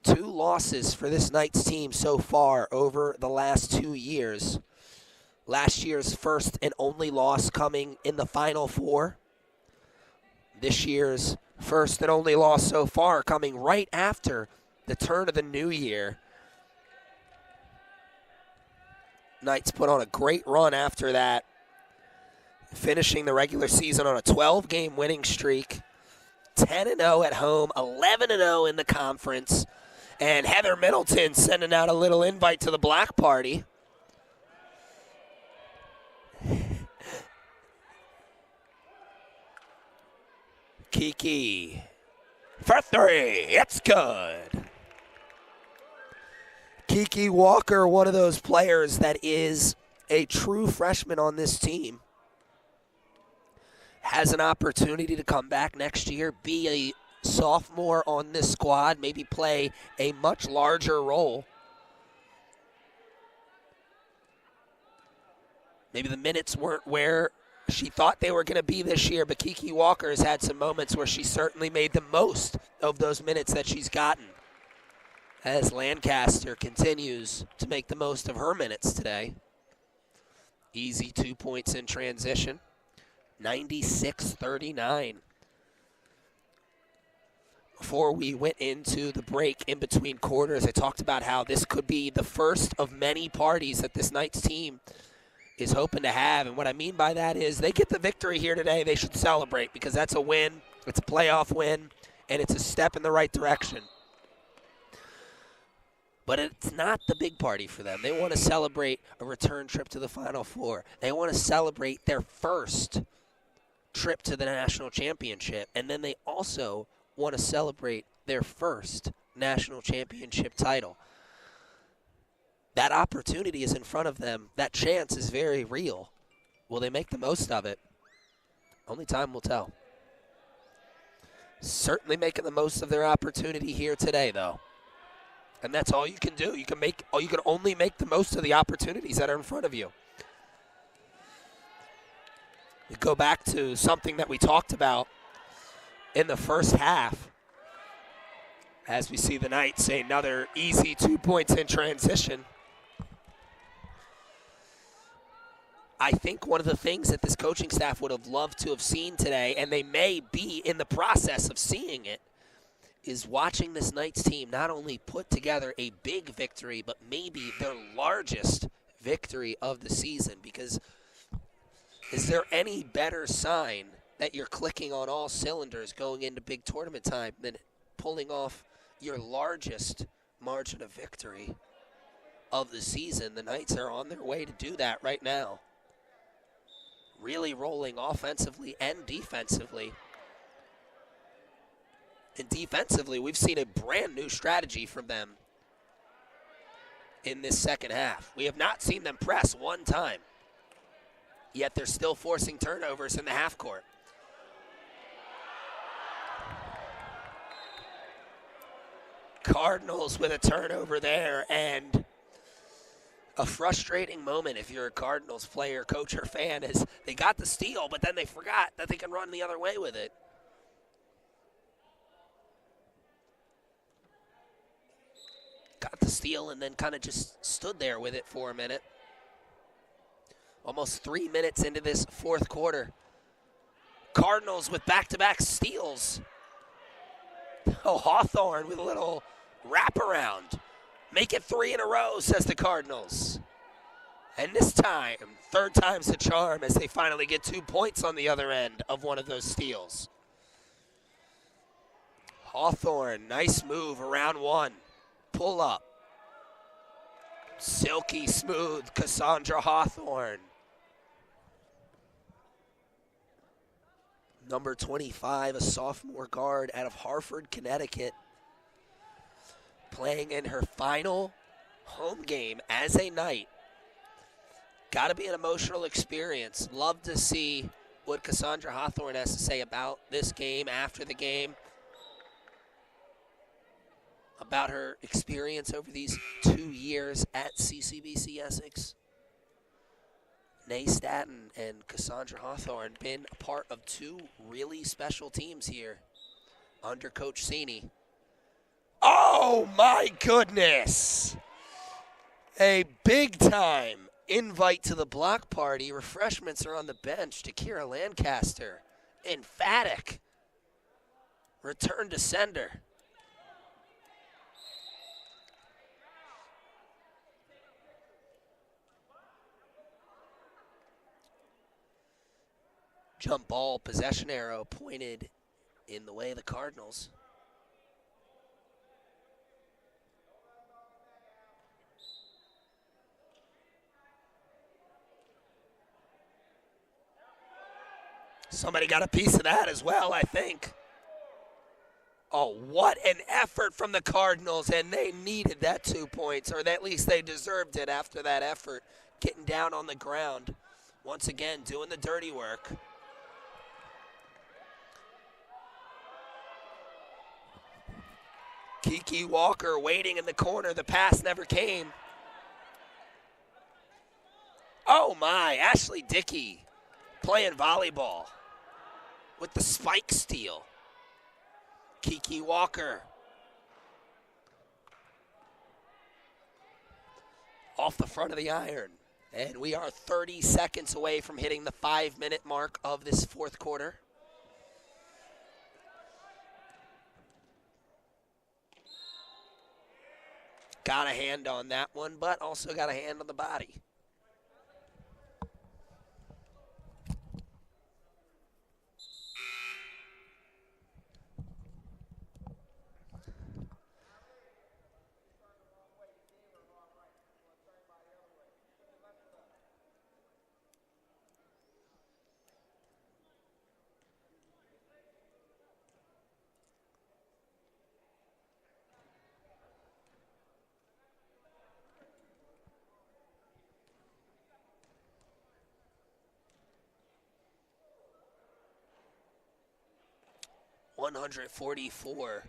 2 losses for this Knights team so far over the last 2 years. Last year's first and only loss coming in the Final Four. This year's first and only loss so far coming right after the turn of the new year. Knights put on a great run after that, finishing the regular season on a 12-game winning streak, 10-0 at home, 11-0 in the conference, and Heather Middleton sending out a little invite to the black party. Kiki for three. It's good. Kiki Walker, one of those players that is a true freshman on this team, has an opportunity to come back next year, be a sophomore on this squad, maybe play a much larger role. Maybe the minutes weren't where she thought they were going to be this year, but Kiki Walker has had some moments where she certainly made the most of those minutes that she's gotten, as Lancaster continues to make the most of her minutes today. Easy 2 points in transition, 96-39. Before we went into the break in between quarters, I talked about how this could be the first of many parties that this Knights team is hoping to have. And what I mean by that is they get the victory here today, they should celebrate, because that's a win, it's a playoff win, and it's a step in the right direction. But it's not the big party for them. They want to celebrate a return trip to the Final Four. They want to celebrate their first trip to the national championship. And then they also want to celebrate their first national championship title. That opportunity is in front of them. That chance is very real. Will they make the most of it? Only time will tell. Certainly making the most of their opportunity here today, though. And that's all you can do. You can only make the most of the opportunities that are in front of you. We go back to something that we talked about in the first half, as we see the Knights say another easy 2 points in transition. I think one of the things that this coaching staff would have loved to have seen today, and they may be in the process of seeing it, is watching this Knights team not only put together a big victory, but maybe their largest victory of the season. Because is there any better sign that you're clicking on all cylinders going into big tournament time than pulling off your largest margin of victory of the season? The Knights are on their way to do that right now. Really rolling offensively and defensively. And defensively, we've seen a brand new strategy from them in this second half. We have not seen them press one time, yet they're still forcing turnovers in the half court. Cardinals with a turnover there, and a frustrating moment if you're a Cardinals player, coach, or fan, is they got the steal, but then they forgot that they can run the other way with it. Got the steal and then kind of just stood there with it for a minute. Almost 3 minutes into this fourth quarter. Cardinals with back-to-back steals. Oh, Hawthorne with a little wraparound. Make it 3 in a row, says the Cardinals. And this time, third time's the charm, as they finally get 2 points on the other end of one of those steals. Hawthorne, nice move around one. Pull up. Silky smooth, Cassandra Hawthorne. Number 25, a sophomore guard out of Hartford, Connecticut, playing in her final home game as a Knight. Got to be an emotional experience. Love to see what Cassandra Hawthorne has to say about this game, after the game, about her experience over these 2 years at CCBC Essex. Nay Staton and Cassandra Hawthorne been a part of 2 really special teams here under Coach Cini. Oh my goodness! A big time Invite to the block party. Refreshments are on the bench. Takira Lancaster. Emphatic. Return to sender. Jump ball, possession arrow pointed in the way of the Cardinals. Somebody got a piece of that as well, I think. Oh, what an effort from the Cardinals, and they needed that 2 points, or at least they deserved it after that effort, getting down on the ground. Once again, doing the dirty work. Kiki Walker waiting in the corner. The pass never came. Oh, my. Ashley Dickey playing volleyball with the spike steal. Kiki Walker off the front of the iron. And we are 30 seconds away from hitting the 5-minute mark of this fourth quarter. Got a hand on that one, but also got a hand on the body. .144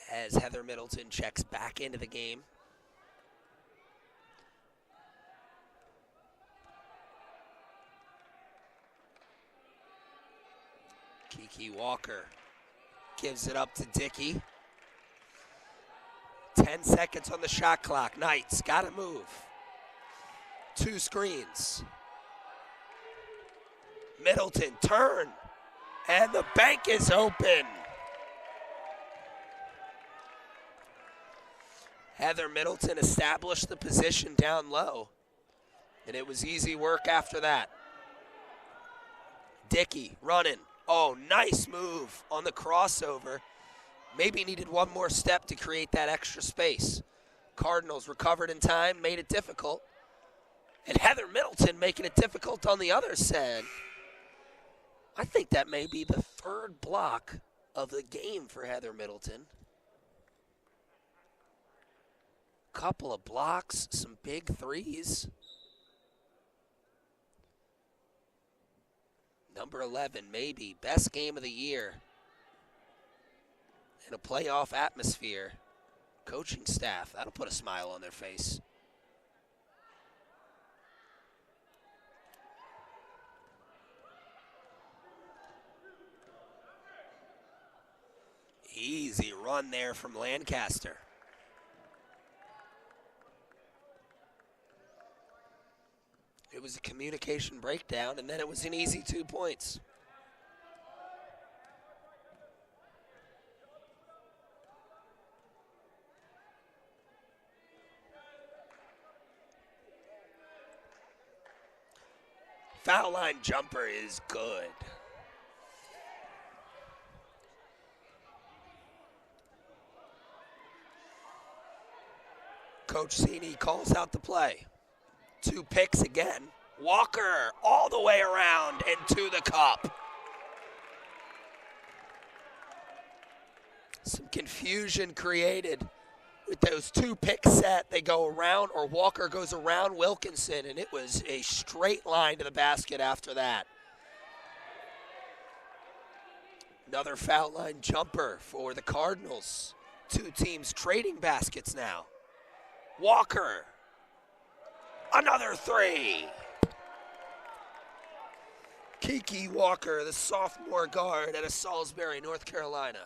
as Heather Middleton checks back into the game. Kiki Walker gives it up to Dickey. 10 seconds on the shot clock. Knights got to move. 2 screens. Middleton, turn. And the bank is open. Heather Middleton established the position down low. And it was easy work after that. Dickey running. Oh, nice move on the crossover. Maybe needed one more step to create that extra space. Cardinals recovered in time, made it difficult. And Heather Middleton making it difficult on the other side. I think that may be the 3rd block of the game for Heather Middleton. Couple of blocks, some big threes. Number 11, maybe best game of the year. In a playoff atmosphere. Coaching staff, that'll put a smile on their face. Easy run there from Lancaster. It was a communication breakdown, and then it was an easy 2 points. Foul line jumper is good. Coach Cini calls out the play. 2 picks again. Walker all the way around and to the cup. Some confusion created with those 2 picks set. They go around, or Walker goes around Wilkinson, and it was a straight line to the basket after that. Another foul line jumper for the Cardinals. 2 teams trading baskets now. Walker, another 3. Kiki Walker, the sophomore guard out of Salisbury, North Carolina.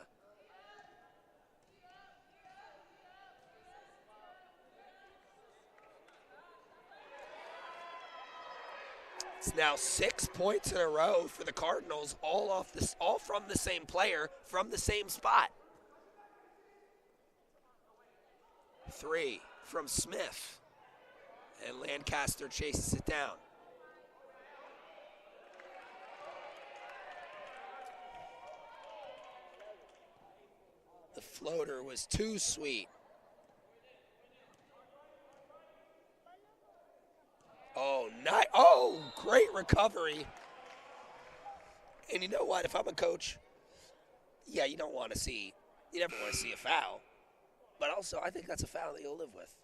It's now 6 points in a row for the Cardinals, all from the same player, from the same spot. 3 from Smith, and Lancaster chases it down. The floater was too sweet. Oh, great recovery. And you know what? If I'm a coach, yeah, you never want to see a foul. But also, I think that's a foul that you'll live with.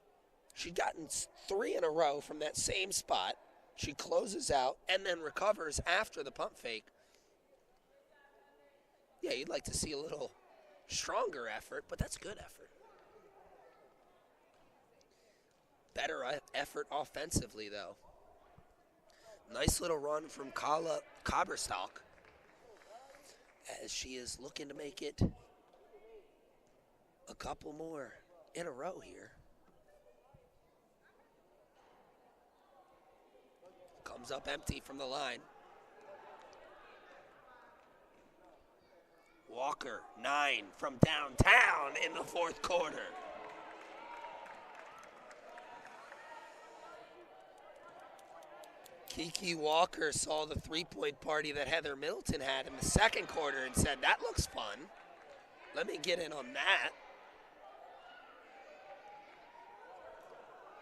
She'd gotten 3 in a row from that same spot. She closes out and then recovers after the pump fake. Yeah, you'd like to see a little stronger effort, but that's good effort. Better effort offensively, though. Nice little run from Kala Kaberstock as she is looking to make it a couple more in a row here. Comes up empty from the line. Walker, 9 from downtown in the fourth quarter. Kiki Walker saw the three-point party that Heather Middleton had in the second quarter and said, that looks fun. Let me get in on that.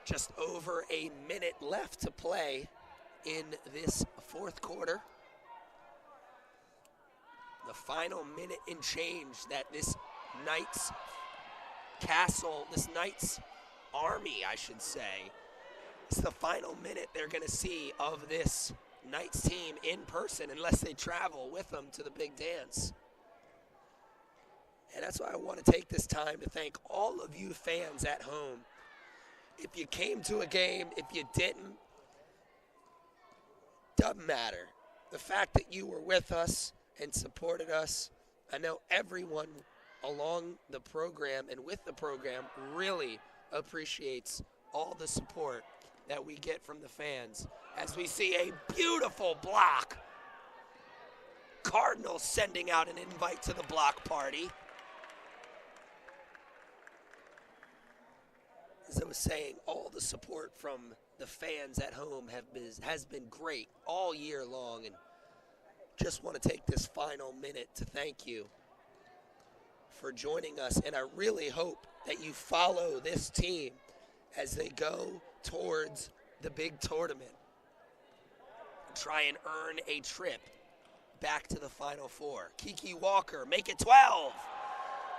Just over a minute left to play in this fourth quarter. The final minute and change that this Knights Army, I should say, it's the final minute they're going to see of this Knights team in person unless they travel with them to the big dance. And that's why I want to take this time to thank all of you fans at home. If you came to a game, if you didn't, doesn't matter. The fact that you were with us and supported us, I know everyone along the program and with the program really appreciates all the support that we get from the fans as we see a beautiful block. Cardinals sending out an invite to the block party. As I was saying, all the support from the fans at home has been great all year long, and just want to take this final minute to thank you for joining us, and I really hope that you follow this team as they go towards the big tournament. Try and earn a trip back to the Final Four. Kiki Walker, make it 12.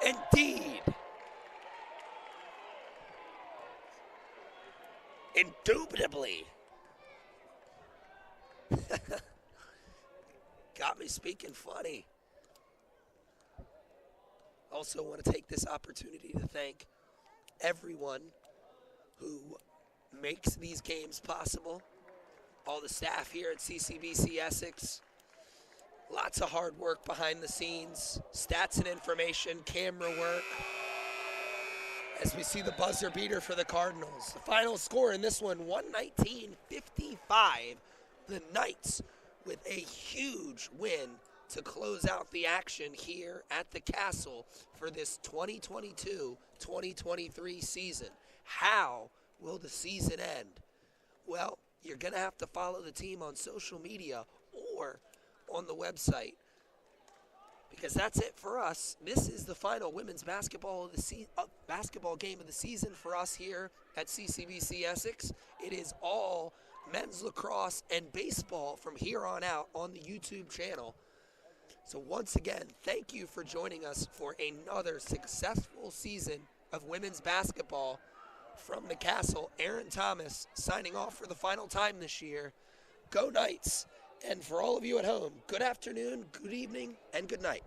Indeed. Indubitably. Got me speaking funny. Also want to take this opportunity to thank everyone who makes these games possible. All the staff here at CCBC Essex. Lots of hard work behind the scenes. Stats and information, camera work. As we see the buzzer beater for the Cardinals. The final score in this one, 119-55. The Knights with a huge win to close out the action here at the Castle for this 2022-2023 season. How will the season end? Well, you're going to have to follow the team on social media or on the website, because that's it for us. This is the final women's basketball game of the season for us here at CCBC Essex. It is all men's lacrosse and baseball from here on out on the YouTube channel. So once again, thank you for joining us for another successful season of women's basketball. From the Castle, Aaron Thomas signing off for the final time this year. Go Knights! And for all of you at home, good afternoon, good evening, and good night.